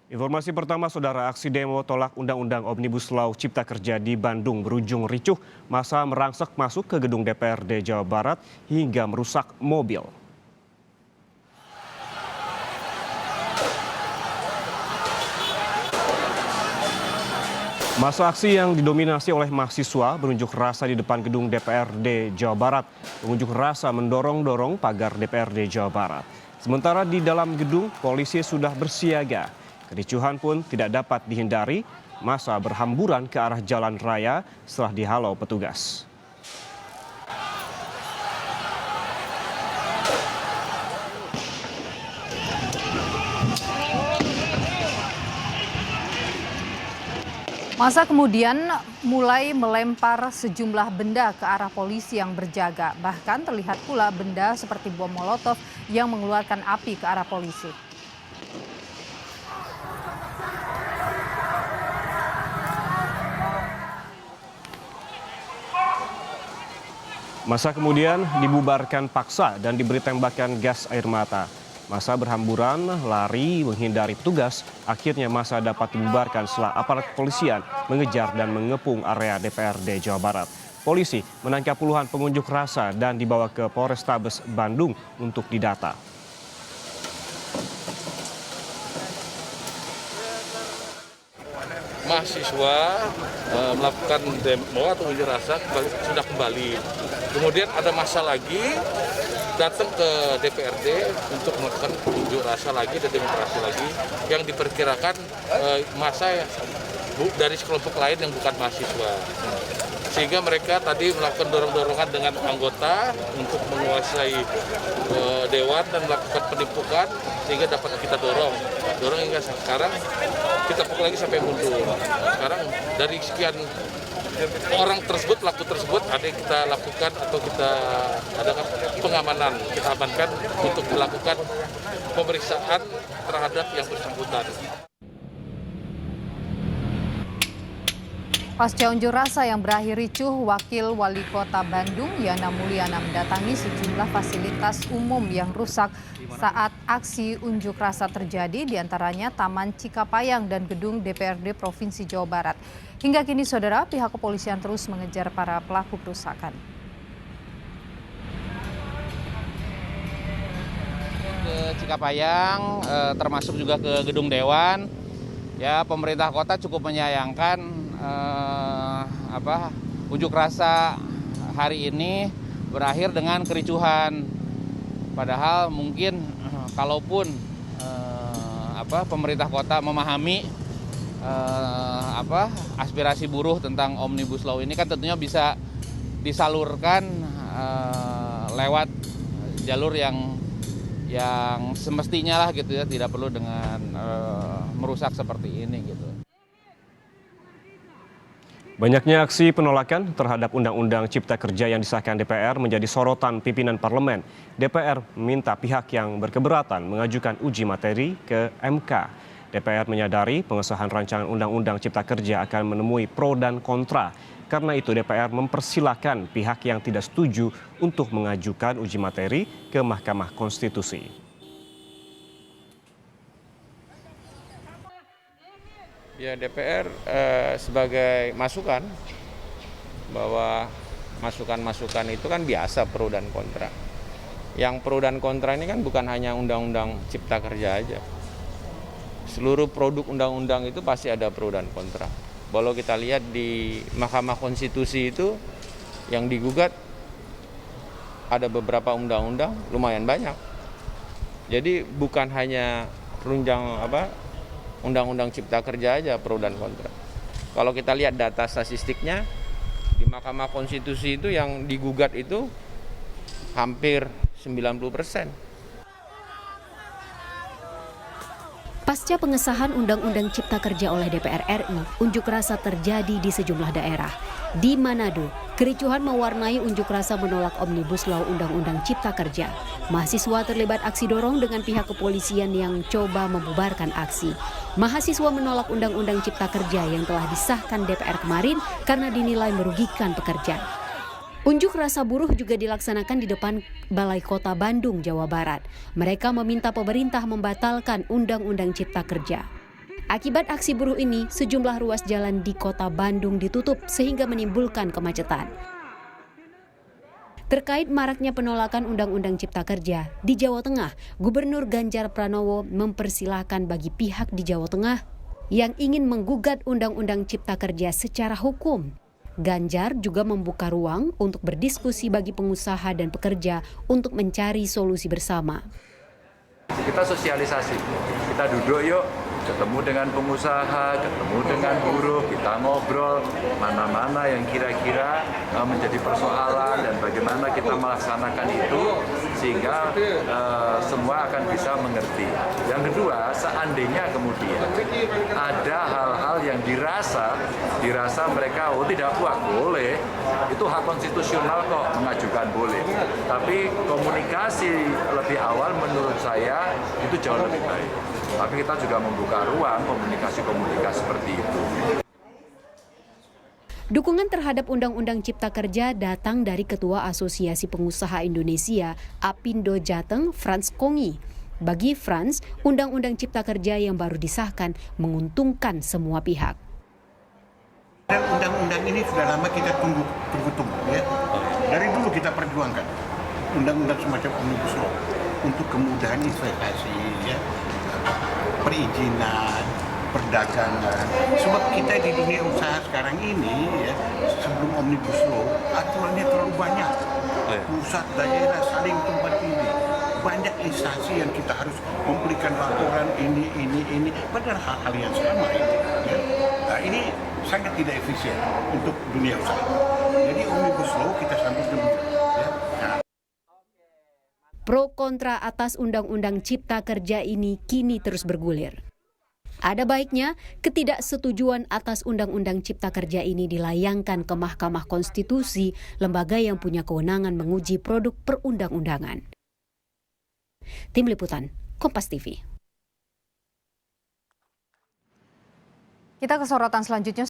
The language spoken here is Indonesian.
Informasi pertama, saudara, aksi demo tolak Undang-Undang Omnibus Law Cipta Kerja di Bandung berujung ricuh. Massa merangsek masuk ke gedung DPRD Jawa Barat hingga merusak mobil. Masa aksi yang didominasi oleh mahasiswa berunjuk rasa di depan gedung DPRD Jawa Barat. Pengunjuk rasa mendorong-dorong pagar DPRD Jawa Barat. Sementara di dalam gedung, polisi sudah bersiaga. Kericuhan pun tidak dapat dihindari, massa berhamburan ke arah jalan raya setelah dihalau petugas. Massa kemudian mulai melempar sejumlah benda ke arah polisi yang berjaga. Bahkan terlihat pula benda seperti bom molotov yang mengeluarkan api ke arah polisi. Massa kemudian dibubarkan paksa dan diberi tembakan gas air mata. Massa berhamburan lari menghindari petugas. Akhirnya massa dapat dibubarkan setelah aparat kepolisian mengejar dan mengepung area DPRD Jawa Barat. Polisi menangkap puluhan pengunjuk rasa dan dibawa ke Polrestabes Bandung untuk didata. Mahasiswa melakukan demo atau unjuk rasa sudah kembali. Kemudian ada massa lagi datang ke DPRD untuk melakukan unjuk rasa lagi dan demonstrasi lagi yang diperkirakan massa dari sekelompok lain yang bukan mahasiswa. Sehingga mereka tadi melakukan dorong-dorongan dengan anggota untuk menguasai dewan dan melakukan penimpukan sehingga dapat kita dorong hingga sekarang kita pukul lagi sampai mundur. Sekarang dari sekian orang tersebut, pelaku tersebut ada yang kita lakukan atau kita adakan pengamanan, kita amankan untuk melakukan pemeriksaan terhadap yang bersangkutan. Pasca unjuk rasa yang berakhir ricuh, Wakil Wali Kota Bandung Yana Mulyana mendatangi sejumlah fasilitas umum yang rusak saat aksi unjuk rasa terjadi, diantaranya Taman Cikapayang dan gedung DPRD Provinsi Jawa Barat. Hingga kini, saudara, pihak kepolisian terus mengejar para pelaku perusakan. Ke Cikapayang, termasuk juga ke gedung Dewan. Ya, pemerintah kota cukup menyayangkan unjuk rasa hari ini berakhir dengan kericuhan. Padahal mungkin kalaupun pemerintah kota memahami aspirasi buruh tentang Omnibus Law ini kan tentunya bisa disalurkan lewat jalur yang semestinya lah gitu ya, tidak perlu dengan merusak seperti ini gitu. Banyaknya aksi penolakan terhadap Undang-Undang Cipta Kerja yang disahkan DPR menjadi sorotan pimpinan parlemen. DPR meminta pihak yang berkeberatan mengajukan uji materi ke MK. DPR menyadari pengesahan rancangan Undang-Undang Cipta Kerja akan menemui pro dan kontra. Karena itu DPR mempersilahkan pihak yang tidak setuju untuk mengajukan uji materi ke Mahkamah Konstitusi. Ya, DPR sebagai masukan, bahwa masukan-masukan itu kan biasa pro dan kontra. Yang pro dan kontra ini kan bukan hanya Undang-Undang Cipta Kerja aja. Seluruh produk undang-undang itu pasti ada pro dan kontra. Kalau kita lihat di Mahkamah Konstitusi itu yang digugat ada beberapa undang-undang lumayan banyak. Jadi bukan hanya Undang-Undang Cipta Kerja aja pro dan kontra. Kalau kita lihat data statistiknya di Mahkamah Konstitusi itu yang digugat itu hampir 90%. Pasca pengesahan Undang-Undang Cipta Kerja oleh DPR RI, unjuk rasa terjadi di sejumlah daerah. Di Manado, kericuhan mewarnai unjuk rasa menolak Omnibus Law Undang-Undang Cipta Kerja. Mahasiswa terlibat aksi dorong dengan pihak kepolisian yang coba membubarkan aksi. Mahasiswa menolak Undang-Undang Cipta Kerja yang telah disahkan DPR kemarin karena dinilai merugikan pekerja. Unjuk rasa buruh juga dilaksanakan di depan Balai Kota Bandung, Jawa Barat. Mereka meminta pemerintah membatalkan Undang-Undang Cipta Kerja. Akibat aksi buruh ini, sejumlah ruas jalan di kota Bandung ditutup sehingga menimbulkan kemacetan. Terkait maraknya penolakan Undang-Undang Cipta Kerja, di Jawa Tengah, Gubernur Ganjar Pranowo mempersilahkan bagi pihak di Jawa Tengah yang ingin menggugat Undang-Undang Cipta Kerja secara hukum. Ganjar juga membuka ruang untuk berdiskusi bagi pengusaha dan pekerja untuk mencari solusi bersama. Kita sosialisasi, kita duduk yuk, ketemu dengan pengusaha, ketemu dengan buruh, kita ngobrol mana-mana yang kira-kira menjadi persoalan dan bagaimana kita melaksanakan itu sehingga semua akan bisa mengerti. Yang kedua, seandainya kemudian ada hal-hal yang dirasa mereka tidak puas, boleh, itu hak konstitusional kok mengajukan boleh. Tapi komunikasi lebih awal menurut saya itu jauh lebih baik. Tapi kita juga membuka ruang komunikasi-komunikasi seperti itu. Dukungan terhadap Undang-Undang Cipta Kerja datang dari Ketua Asosiasi Pengusaha Indonesia, Apindo Jateng, Frans Kongi. Bagi Frans, Undang-Undang Cipta Kerja yang baru disahkan menguntungkan semua pihak. Dan undang-undang ini sudah lama kita tunggu ya. Dari dulu kita perjuangkan undang-undang semacam Omnibus Law untuk kemudahan investasi, ya, perizinan, perdagangan. Sebab kita di dunia usaha sekarang ini, ya, sebelum Omnibus Law, aturannya terlalu banyak. Pusat, daerah saling tumpang tindih. Banyak instansi yang kita harus memberikan laporan ini. Padahal hal-hal yang sama ini. Ya. Nah, ini sangat tidak efisien untuk dunia usaha. Jadi Omnibus Law kita sambut gembira. Ya. Nah. Pro kontra atas Undang-Undang Cipta Kerja ini kini terus bergulir. Ada baiknya ketidaksetujuan atas Undang-Undang Cipta Kerja ini dilayangkan ke Mahkamah Konstitusi, lembaga yang punya kewenangan menguji produk perundang-undangan. Tim Liputan, Kompas TV. Kita ke sorotan selanjutnya.